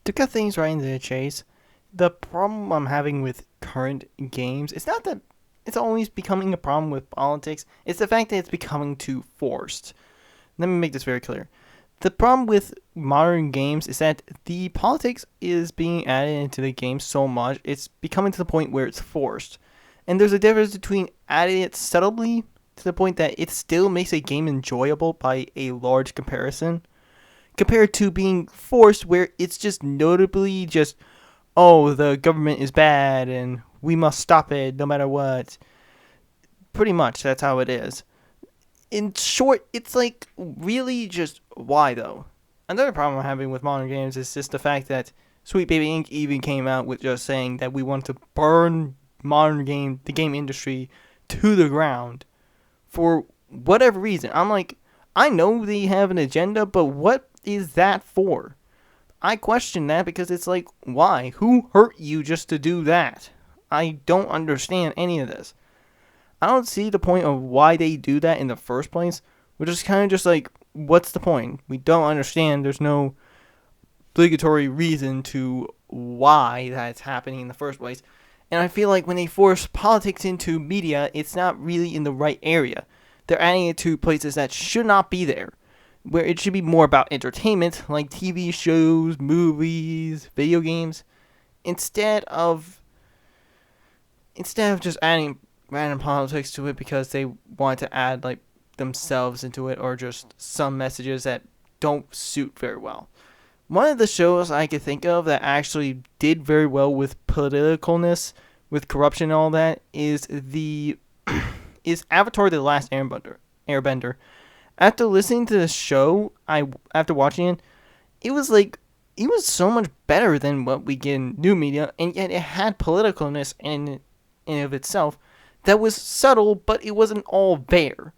To cut things right into the chase, the problem I'm having with current games is not that it's always becoming a problem with politics, it's the fact that it's becoming too forced. Let me make this very clear. The problem with modern games is that the politics is being added into the game so much, it's becoming to the point where it's forced. And there's a difference between adding it subtly to the point that it still makes a game enjoyable by a large comparison, compared to being forced where it's just notably just, oh, the government is bad and we must stop it no matter what. Pretty much that's how it is. In short, it's like really just why though? Another problem I'm having with modern games is just the fact that Sweet Baby Inc. even came out with just saying that we want to burn the game industry to the ground for whatever reason. I'm like, I know they have an agenda, but what is that for? I question that because it's like, why? Who hurt you just to do that? I don't understand any of this. I don't see the point of why they do that in the first place, which is kind of just like, what's the point? We don't understand. There's no obligatory reason to why that's happening in the first place. And I feel like when they force politics into media, it's not really in the right area. They're adding it to places that should not be there, where it should be more about entertainment, like TV shows, movies, video games, instead of just adding random politics to it because they want to add like themselves into it or just some messages that don't suit very well. One of the shows I could think of that actually did very well with politicalness, with corruption and all that, is Avatar: The Last Airbender. After listening to the show, after watching it, it was like it was so much better than what we get in new media, and yet it had politicalness in of itself that was subtle, but it wasn't all there.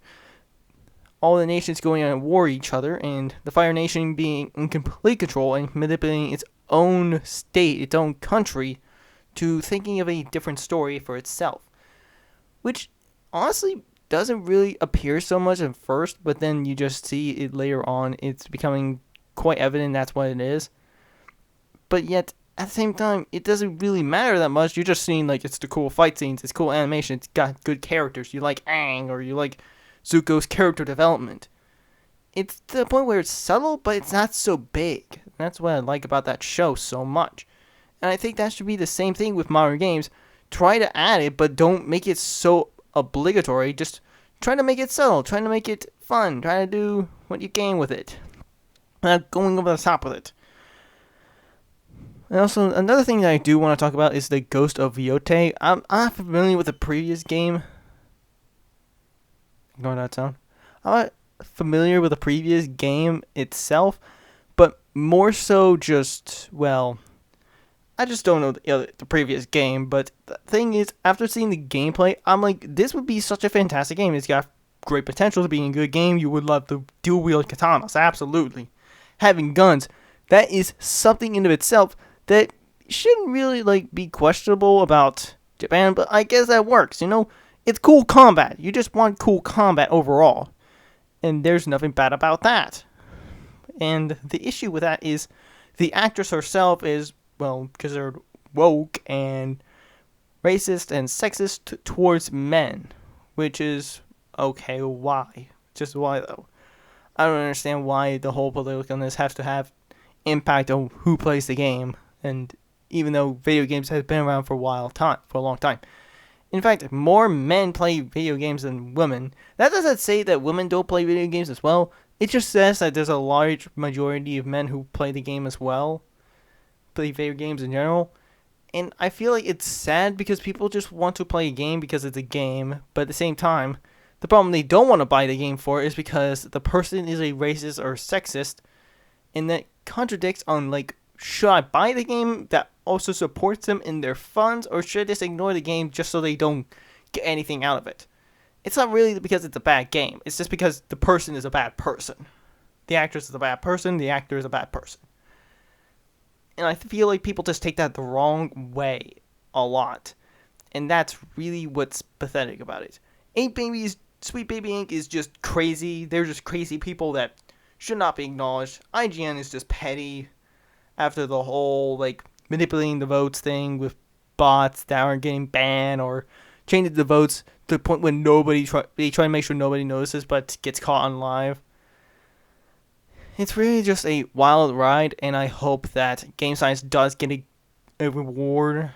All the nations going on at war each other, and the Fire Nation being in complete control and manipulating its own state, its own country, to thinking of a different story for itself. Which honestly doesn't really appear so much at first, but then you just see it later on. It's becoming quite evident that's what it is. But yet, at the same time, it doesn't really matter that much. You're just seeing like it's the cool fight scenes, it's cool animation, it's got good characters. You like Aang or you like Zuko's character development. It's to the point where it's subtle, but it's not so big. That's what I like about that show so much. And I think that should be the same thing with modern games. Try to add it, but don't make it so obligatory. Just try to make it subtle. Try to make it fun. Try to do what you can with it. Not going over the top with it. And also, another thing that I do want to talk about is the Ghost of Viote. I'm not familiar with the previous game. Ignore that sound. I'm not familiar with the previous game itself, but more so just, well, I just don't know the previous game. But the thing is, after seeing the gameplay, I'm like, this would be such a fantastic game. It's got great potential to be a good game. You would love to dual wield katanas, absolutely. Having guns, that is something in of itself that shouldn't really like be questionable about Japan, but I guess that works. It's cool combat. You just want cool combat overall, and there's nothing bad about that. And the issue with that is the actress herself is, well, considered woke and racist and sexist towards men, which is okay. Why? Just why though? I don't understand why the whole politicalness has to have impact on who plays the game. And even though video games have been around for a long time. In fact, more men play video games than women. That doesn't say that women don't play video games as well. It just says that there's a large majority of men who play the game as well. Play video games in general. And I feel like it's sad because people just want to play a game because it's a game. But at the same time, the problem they don't want to buy the game for is because the person is a racist or sexist. And that contradicts on like, should I buy the game that also supports them in their funds, or should I just ignore the game just so they don't get anything out of it? It's not really because it's a bad game. It's just because the person is a bad person. The actress is a bad person. The actor is a bad person. And I feel like people just take that the wrong way a lot. And that's really what's pathetic about it. Sweet Baby Inc. is just crazy. They're just crazy people that should not be acknowledged. IGN is just petty. after the whole like manipulating the votes thing with bots that aren't getting banned or changing the votes to the point when they try to make sure nobody notices but gets caught on live. It's really just a wild ride, and I hope that Game Science does get a reward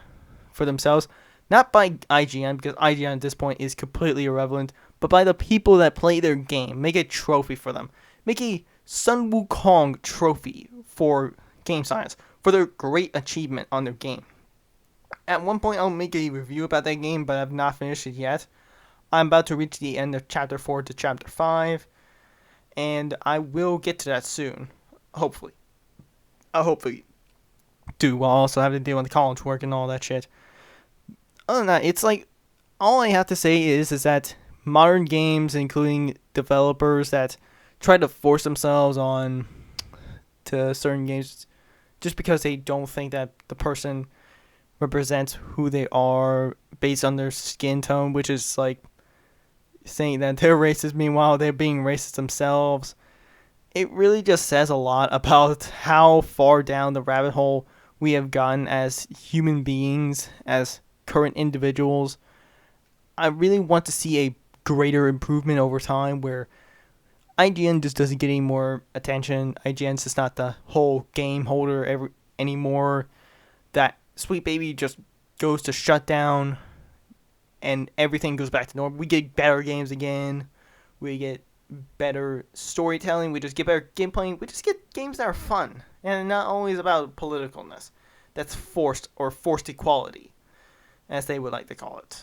for themselves. Not by IGN, because IGN at this point is completely irrelevant, but by the people that play their game. Make a trophy for them. Make a Sun Wukong trophy for Game Science for their great achievement on their game. At one point, I'll make a review about that game, but I've not finished it yet. I'm about to reach the end of Chapter 4 to Chapter 5, and I will get to that soon. Hopefully. I'll hopefully do well. I'll also have to deal with the college work and all that shit. Other than that, it's like, all I have to say is that modern games, including developers that try to force themselves on to certain games just because they don't think that the person represents who they are based on their skin tone, which is like saying that they're racist, meanwhile they're being racist themselves. It really just says a lot about how far down the rabbit hole we have gotten as human beings, as current individuals. I really want to see a greater improvement over time where IGN just doesn't get any more attention. IGN's just not the whole game holder anymore. That Sweet Baby just goes to shut down and everything goes back to normal. We get better games again. We get better storytelling. We just get better gameplay. We just get games that are fun and not always about politicalness. That's forced or forced equality, as they would like to call it.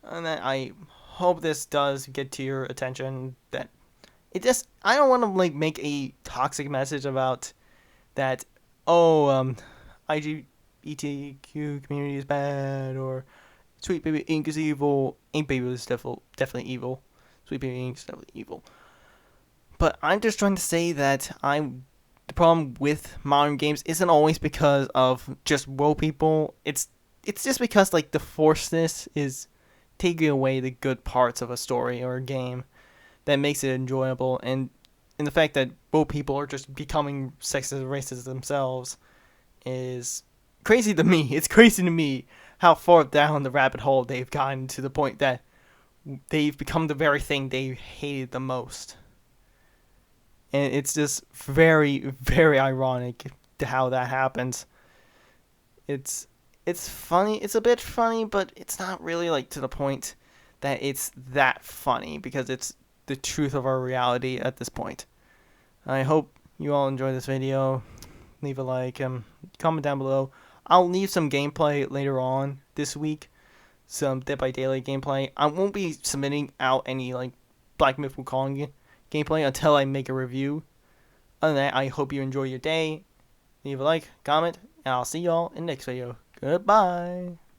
And then I hope this does get to your attention. That it just, I don't want to like make a toxic message about that. IGBTQ community is bad, or Sweet Baby Inc. is evil. Ink Baby is definitely evil. Sweet Baby Inc. is definitely evil. But I'm just trying to say that the problem with modern games isn't always because of just woke people. It's just because like the forcedness is taking away the good parts of a story or a game that makes it enjoyable, and the fact that woke people are just becoming sexist and racist themselves is crazy to me. It's crazy to me how far down the rabbit hole they've gotten to the point that they've become the very thing they hated the most. And it's just very, very ironic to how that happens. It's funny. It's a bit funny, but it's not really like to the point that it's that funny, because it's the truth of our reality at this point. I hope you all enjoy this video. Leave a like, comment down below. I'll leave some gameplay later on this week, some Dead by Daylight gameplay. I won't be submitting out any like Black Myth Wukong gameplay until I make a review. Other than that, I hope you enjoy your day. Leave a like, comment, and I'll see y'all in the next video. Goodbye.